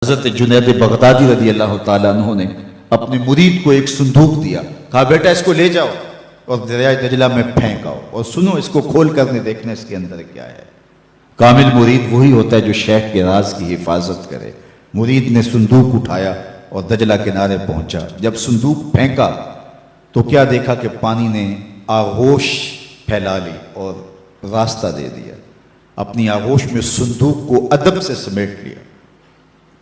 حضرت جنید بغدادی رضی اللہ تعالیٰ عنہ نے اپنے مرید کو ایک صندوق دیا، کہا بیٹا اس کو لے جاؤ اور دریائے دجلہ میں پھینک آؤ اور سنو اس کو کھول کر دیکھنا اس کے اندر کیا ہے۔ کامل مرید وہی ہوتا ہے جو شیخ کے راز کی حفاظت کرے۔ مرید نے صندوق اٹھایا اور دجلہ کنارے پہنچا، جب صندوق پھینکا تو کیا دیکھا کہ پانی نے آغوش پھیلا لی اور راستہ دے دیا، اپنی آغوش میں صندوق کو ادب سے سمیٹ لیا۔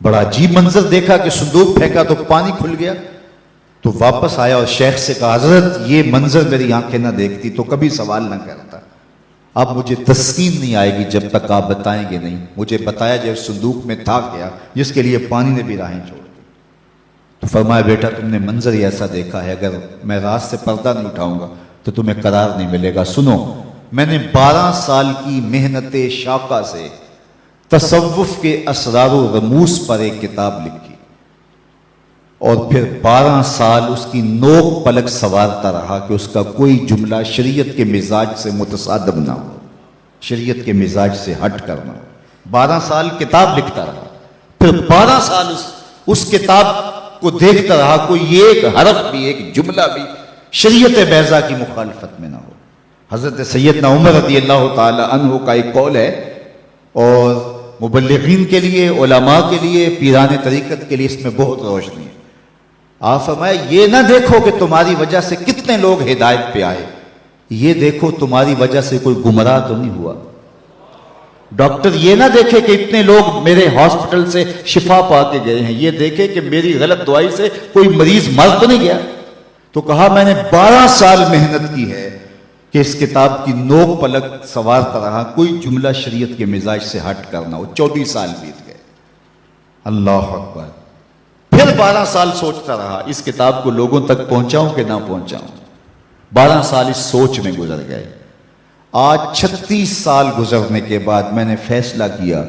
بڑا عجیب منظر دیکھا کہ صندوق پھینکا تو پانی کھل گیا، تو واپس آیا اور شیخ سے کہا حضرت یہ منظر میری آنکھیں نہ دیکھتی تو کبھی سوال نہ کرتا، اب مجھے تسکین نہیں آئے گی جب تک آپ بتائیں گے نہیں، مجھے بتایا جب صندوق میں تھا کیا جس کے لیے پانی نے بھی راہیں چھوڑ دی۔ تو فرمایا بیٹا تم نے منظر ہی ایسا دیکھا ہے، اگر میں راز سے پردہ نہیں اٹھاؤں گا تو تمہیں قرار نہیں ملے گا۔ سنو، میں نے 12 سال کی محنت شاقہ سے تصوف کے اسرار و رموز پر ایک کتاب لکھی اور پھر 12 سال اس کی نوک پلک سوارتا رہا کہ اس کا کوئی جملہ شریعت کے مزاج سے متصادم نہ ہو، شریعت کے مزاج سے ہٹ کر نہ ہو۔ 12 سال کتاب لکھتا رہا، پھر 12 سال اس کتاب کو دیکھتا رہا کوئی ایک حرف بھی، ایک جملہ بھی شریعت بیضا کی مخالفت میں نہ ہو۔ حضرت سیدنا عمر رضی اللہ تعالی عنہ کا ایک قول ہے، اور مبلغین کے لیے، علماء کے لیے، پیران طریقت کے لیے اس میں بہت روشنی ہے۔ آپ فرمائے یہ نہ دیکھو کہ تمہاری وجہ سے کتنے لوگ ہدایت پہ آئے، یہ دیکھو تمہاری وجہ سے کوئی گمراہ تو نہیں ہوا۔ ڈاکٹر یہ نہ دیکھے کہ اتنے لوگ میرے ہاسپٹل سے شفا پا کے گئے ہیں، یہ دیکھے کہ میری غلط دوائی سے کوئی مریض مر تو نہیں گیا۔ تو کہا میں نے 12 سال محنت کی ہے کہ اس کتاب کی نوک پلک سوارتا رہا، کوئی جملہ شریعت کے مزاج سے ہٹ کرنا ہو۔ 24 سال بیت گئے، اللہ اکبر۔ پھر 12 سال سوچتا رہا اس کتاب کو لوگوں تک پہنچاؤں کہ نہ پہنچاؤں۔ 12 سال اس سوچ میں گزر گئے۔ آج 36 سال گزرنے کے بعد میں نے فیصلہ کیا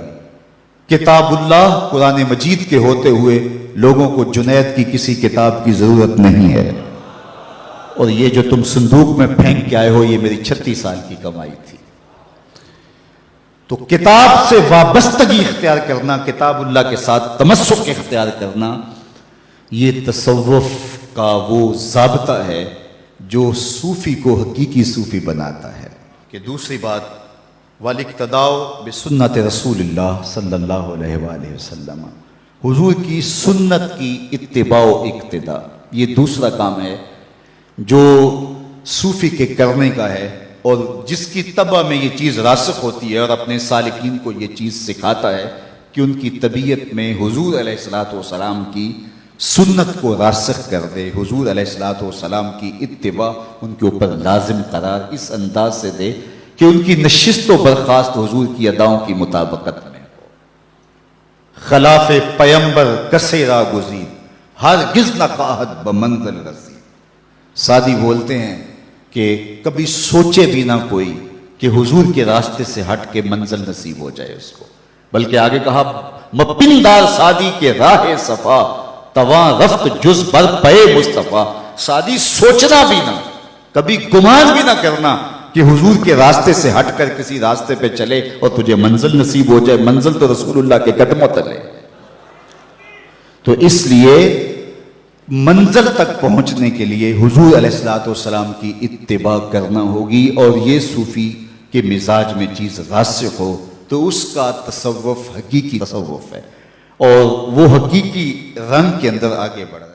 کتاب اللہ قرآن مجید کے ہوتے ہوئے لوگوں کو جنید کی کسی کتاب کی ضرورت نہیں ہے، اور یہ جو تم صندوق میں پھینک کے آئے ہو یہ میری 36 سال کی کمائی تھی۔ تو کتاب سے وابستگی اختیار کرنا، کتاب اللہ کے ساتھ تمسک اختیار کرنا، یہ تصوف کا وہ ضابطہ ہے جو صوفی کو حقیقی صوفی بناتا ہے۔ کہ دوسری بات والاقتداء بسنت رسول اللہ صلی اللہ علیہ وآلہ وسلم، حضور کی سنت کی اتباع و اقتداء، یہ دوسرا کام ہے جو صوفی کے کرنے کا ہے، اور جس کی طبع میں یہ چیز راسخ ہوتی ہے اور اپنے سالکین کو یہ چیز سکھاتا ہے کہ ان کی طبیعت میں حضور علیہ الصلوۃ والسلام کی سنت کو راسخ کر دے، حضور علیہ الصلوۃ والسلام کی اتباع ان کے اوپر لازم قرار اس انداز سے دے کہ ان کی نشست و برخاست حضور کی اداؤں کی مطابقت میں ہو۔ خلاف پیمبر کسے را گزید، ہرگز نہ خواہد بمنزل رسید۔ سادی بولتے ہیں کہ کبھی سوچے بھی نہ کوئی کہ حضور کے راستے سے ہٹ کے منزل نصیب ہو جائے اس کو، بلکہ آگے کہا مپندار سادی کے راہ صفا، تواں رفت جز بر پے مصطفیٰ۔ سادی سوچنا بھی نہ، کبھی گمان بھی نہ کرنا کہ حضور کے راستے سے ہٹ کر کسی راستے پہ چلے اور تجھے منزل نصیب ہو جائے، منزل تو رسول اللہ کے قدموں تلے۔ تو اس لیے منزل تک پہنچنے کے لیے حضور علیہ الصلوۃ والسلام کی اتباع کرنا ہوگی، اور یہ صوفی کے مزاج میں چیز راسخ ہو تو اس کا تصوف حقیقی تصوف ہے، اور وہ حقیقی رنگ کے اندر آگے بڑھ رہا ہے۔